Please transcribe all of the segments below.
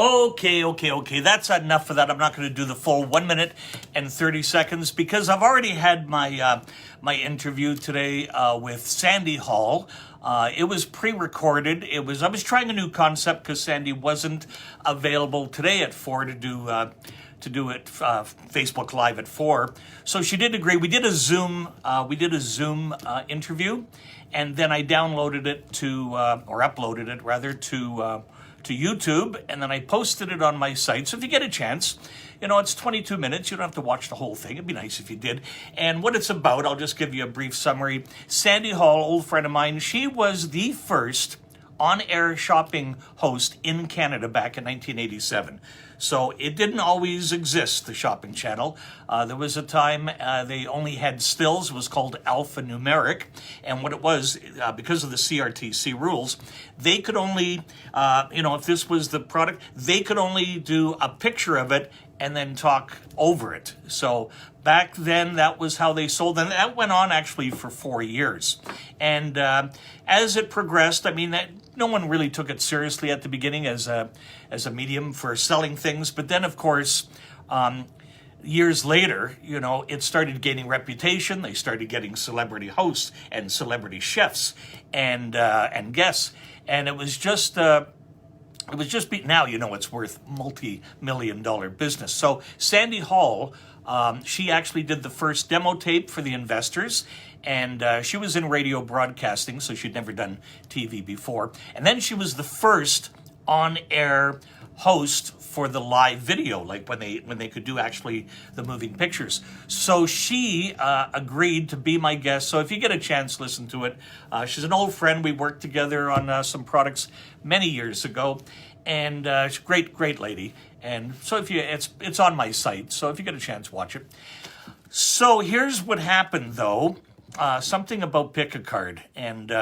Okay. That's enough of that. I'm not going to do the full 1 minute and 30 seconds because I've already had my my interview today with Sandy Hall. It was pre-recorded. I was trying a new concept because Sandy wasn't available today at 4 to do it Facebook Live at 4. So she did agree. We did a Zoom interview, and then I downloaded it to or uploaded it rather to YouTube, and then I posted it on my site. So if you get a chance, it's 22 minutes. You don't have to watch the whole thing. It'd be nice if you did. And what it's about, I'll just give you a brief summary. Sandy Hall, old friend of mine, she was the first on-air shopping host in Canada back in 1987. So it didn't always exist, the shopping channel. There was a time they only had stills. It was called alphanumeric. And what it was, because of the CRTC rules, they could only, if this was the product, they could only do a picture of it and then talk over it. So back then, that was how they sold. And that went on actually for 4 years. And as it progressed, no one really took it seriously at the beginning as a medium for selling things. But then, of course, years later, it started gaining reputation. They started getting celebrity hosts and celebrity chefs and guests. And it was just... now, it's worth multi-million-dollar business. So Sandy Hall, she actually did the first demo tape for the investors, and she was in radio broadcasting, so she'd never done TV before. And then she was the first on-air host for the live video, like when they could do actually the moving pictures. So she agreed to be my guest. So if you get a chance, listen to it. She's an old friend. We worked together on some products many years ago, and she's a great lady. And so it's on my site. So if you get a chance, watch it. So here's what happened, though. Something about Pik A Kard, and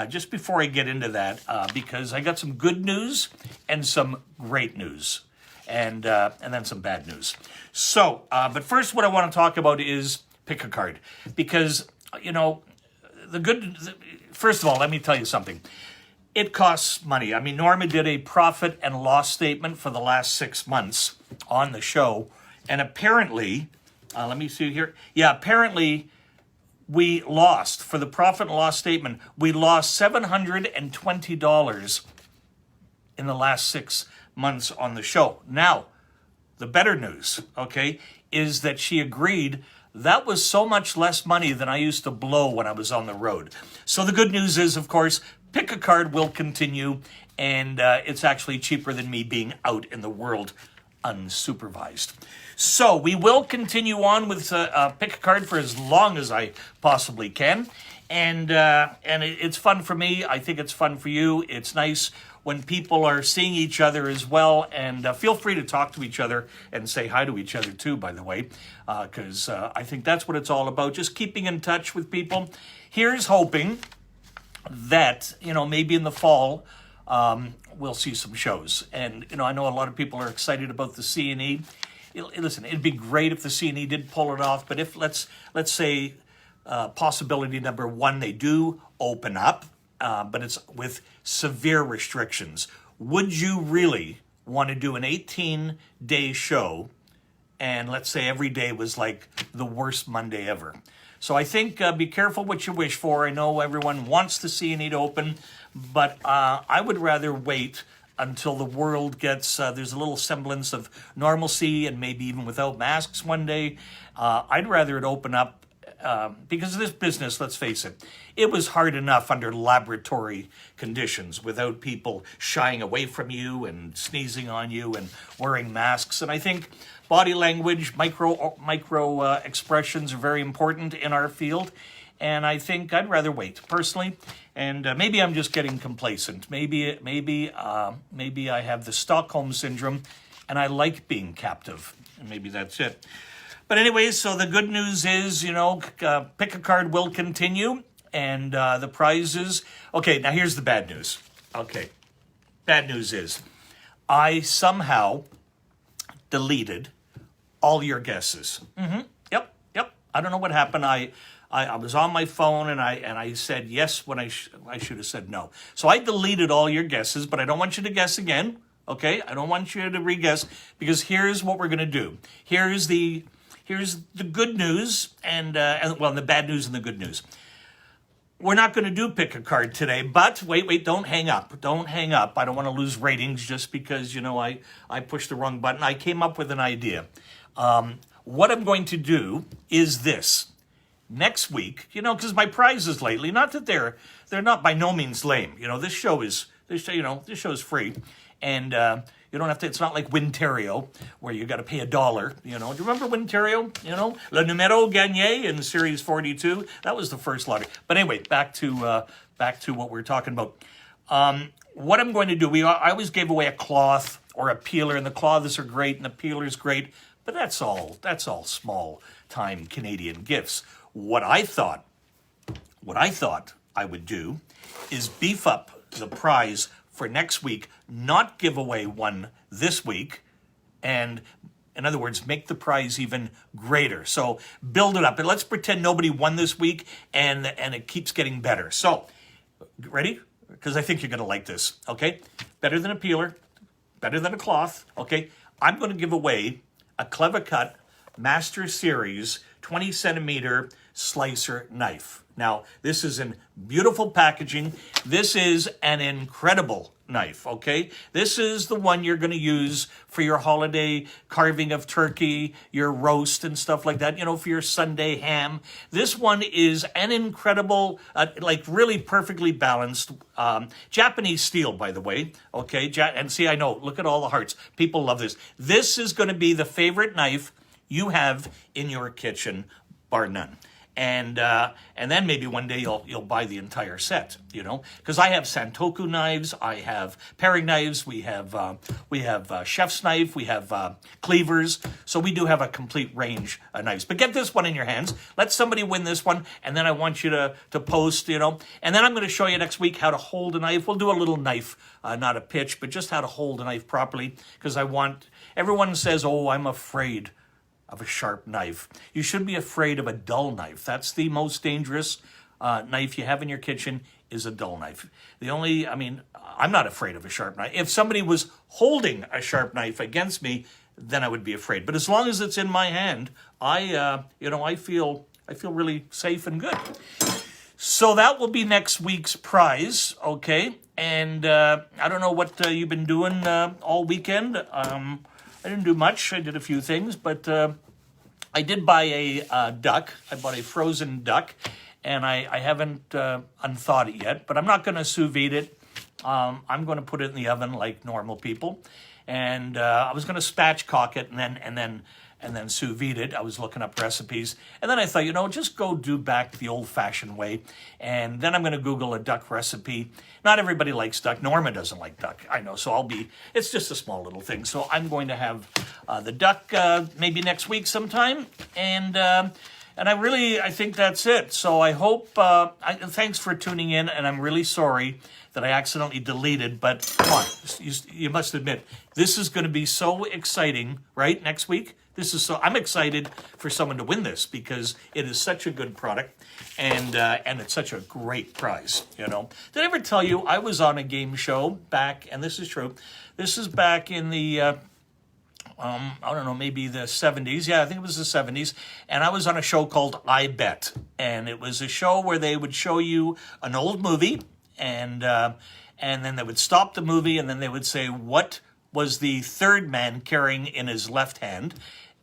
just before I get into that, because I got some good news and some great news, and then some bad news. So, but first, what I want to talk about is Pik A Kard, because first of all, let me tell you something. It costs money. Norma did a profit and loss statement for the last 6 months on the show, and apparently, let me see here. Yeah, apparently, we lost, for the profit and loss statement, we lost $720 in the last 6 months on the show. Now, the better news, is that she agreed that was so much less money than I used to blow when I was on the road. So the good news is, of course, Pik A Kard will continue, and it's actually cheaper than me being out in the world unsupervised. So we will continue on with Pik A Kard for as long as I possibly can, and it's fun for me. I think it's fun for you. It's nice when people are seeing each other as well, and feel free to talk to each other and say hi to each other too, by the way, because I think that's what it's all about, just keeping in touch with people. Here's hoping that, maybe in the fall, we'll see some shows. And, I know a lot of people are excited about the C&E. Listen, it'd be great if the C&E did pull it off, but if, let's say, possibility number one, they do open up, but it's with severe restrictions. Would you really want to do an 18-day show, and let's say every day was like the worst Monday ever? So I think be careful what you wish for. I know everyone wants the C&E to open, but I would rather wait until the world gets, there's a little semblance of normalcy, and maybe even without masks one day. I'd rather it open up because of this business, let's face it, it was hard enough under laboratory conditions without people shying away from you and sneezing on you and wearing masks. And I think body language, micro expressions are very important in our field. And I think I'd rather wait personally. And maybe I'm just getting complacent. Maybe I have the Stockholm syndrome, and I like being captive. And maybe that's it. But anyways, so the good news is, Pik A Kard will continue, and the prizes. Okay, now here's the bad news. Okay, bad news is I somehow deleted all your guesses. Yep. I don't know what happened. I was on my phone, and I said yes when I should have said no. So I deleted all your guesses, but I don't want you to guess again. Okay, I don't want you to re-guess, because here's what we're going to do. Here's the good news and the bad news and the good news. We're not going to do Pick a Card today, but wait, don't hang up. Don't hang up. I don't want to lose ratings just because, I pushed the wrong button. I came up with an idea. What I'm going to do is this. Next week, because my prizes lately, not that they're not by no means lame. This show is free. And you don't have to, it's not like Winterio, where you got to pay $1. Do you remember Winterio? Le Numero Gagné in Series 42? That was the first lottery. But anyway, back to what we're talking about. What I'm going to do, I always gave away a cloth or a peeler, and the cloths are great, and the peeler's great, but that's all small-time Canadian gifts. What I thought I would do is beef up the prize for next week, not give away one this week, and in other words, make the prize even greater. So build it up, and let's pretend nobody won this week, and it keeps getting better. So, ready? Because I think you're going to like this, okay? Better than a peeler, better than a cloth, okay? I'm going to give away a Clever Cut Master Series 20-centimeter slicer knife. Now, this is in beautiful packaging. This is an incredible knife, okay? This is the one you're going to use for your holiday carving of turkey, your roast and stuff like that, for your Sunday ham. This one is an incredible, really perfectly balanced, Japanese steel, by the way, okay? And see, I know, look at all the hearts. People love this. This is going to be the favorite knife you have in your kitchen, bar none. And then maybe one day you'll buy the entire set, because I have Santoku knives, I have paring knives, we have chef's knife, we have cleavers, so we do have a complete range of knives. But get this one in your hands, let somebody win this one, and then I want you to post, and then I'm going to show you next week how to hold a knife. We'll do a little knife, not a pitch, but just how to hold a knife properly, because everyone says, oh, I'm afraid of a sharp knife. You should be afraid of a dull knife. That's the most dangerous knife you have in your kitchen, is a dull knife. I'm not afraid of a sharp knife. If somebody was holding a sharp knife against me, then I would be afraid. But as long as it's in my hand, I feel really safe and good. So that will be next week's prize, okay? And I don't know what you've been doing all weekend. I didn't do much. I did a few things, but I did buy a duck. I bought a frozen duck, and I haven't unthawed it yet, but I'm not going to sous vide it. I'm going to put it in the oven like normal people, and I was going to spatchcock it and then sous vide it. I was looking up recipes, and then I thought, just go do back the old-fashioned way, and then I'm going to Google a duck recipe. Not everybody likes duck. Norma doesn't like duck, I know, so it's just a small little thing. So I'm going to have the duck maybe next week sometime, and I think that's it. So I hope, thanks for tuning in, and I'm really sorry that I accidentally deleted, but come on, you must admit, this is going to be so exciting, right, next week? I'm excited for someone to win this, because it is such a good product, and it's such a great prize, Did I ever tell you I was on a game show back, and this is true, this is back in the, I don't know, maybe the 70s. Yeah, I think it was the 70s. And I was on a show called I Bet. And it was a show where they would show you an old movie, and then they would stop the movie, and then they would say, what was the third man carrying in his left hand?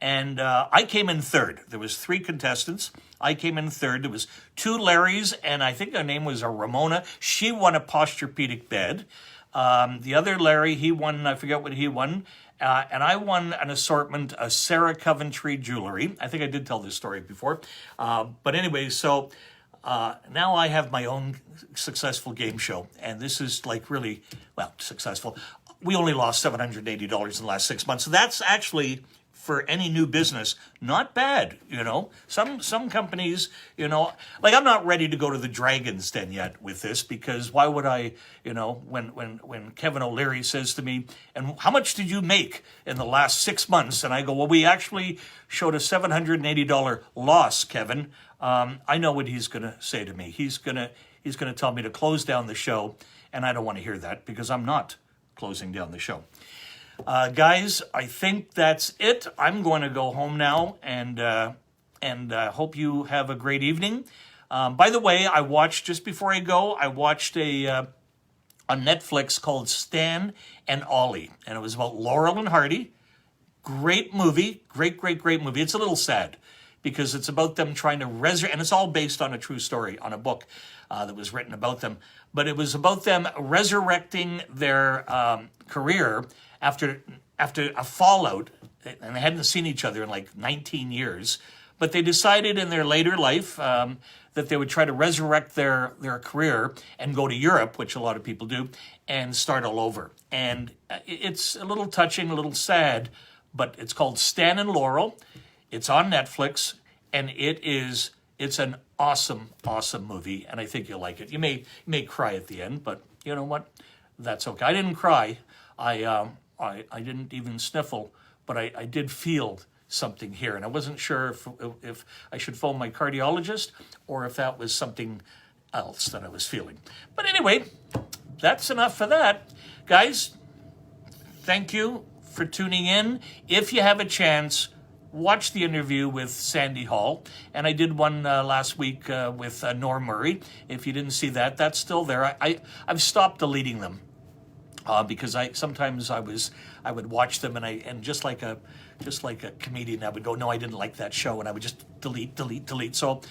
And I came in third. There was 3 contestants. I came in third. There was 2 Larrys, and I think her name was a Ramona. She won a Posturepedic bed. The other Larry, he won, I forget what he won. And I won an assortment of Sarah Coventry jewelry. I think I did tell this story before. But anyway, so now I have my own successful game show. And this is really, successful. We only lost $780 in the last 6 months. So that's actually, for any new business, not bad, Some companies, I'm not ready to go to the Dragon's Den yet with this, because why would I, when Kevin O'Leary says to me, and how much did you make in the last 6 months? And I go, well, we actually showed a $780 loss, Kevin. I know what he's going to say to me. He's going to tell me to close down the show, and I don't want to hear that, because I'm not closing down the show. Guys, I think that's it. I'm going to go home now, and hope you have a great evening. By the way, I watched, just before I go, I watched on Netflix called Stan and Ollie, and it was about Laurel and Hardy. Great movie, great movie. It's a little sad because it's about them trying to resurrect, and it's all based on a true story, on a book that was written about them. But it was about them resurrecting their career after a fallout, and they hadn't seen each other in like 19 years. But they decided in their later life that they would try to resurrect their career and go to Europe, which a lot of people do, and start all over. And it's a little touching, a little sad, but it's called Stan and Laurel. It's on Netflix, and it's an awesome movie, and I think you'll like it. You may cry at the end, but you know what? That's okay. I didn't cry. I didn't even sniffle, but I did feel something here, and I wasn't sure if I should phone my cardiologist or if that was something else that I was feeling. But anyway, that's enough for that. Guys, thank you for tuning in. If you have a chance, watch the interview with Sandy Hall, and I did one last week with Norm Murray. If you didn't see that, that's still there. I've stopped deleting them because sometimes I would watch them and just like a comedian, I would go, no, I didn't like that show, and I would just delete. So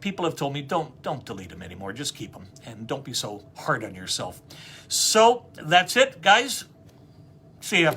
people have told me, don't delete them anymore. Just keep them, and don't be so hard on yourself. So that's it, guys. See ya.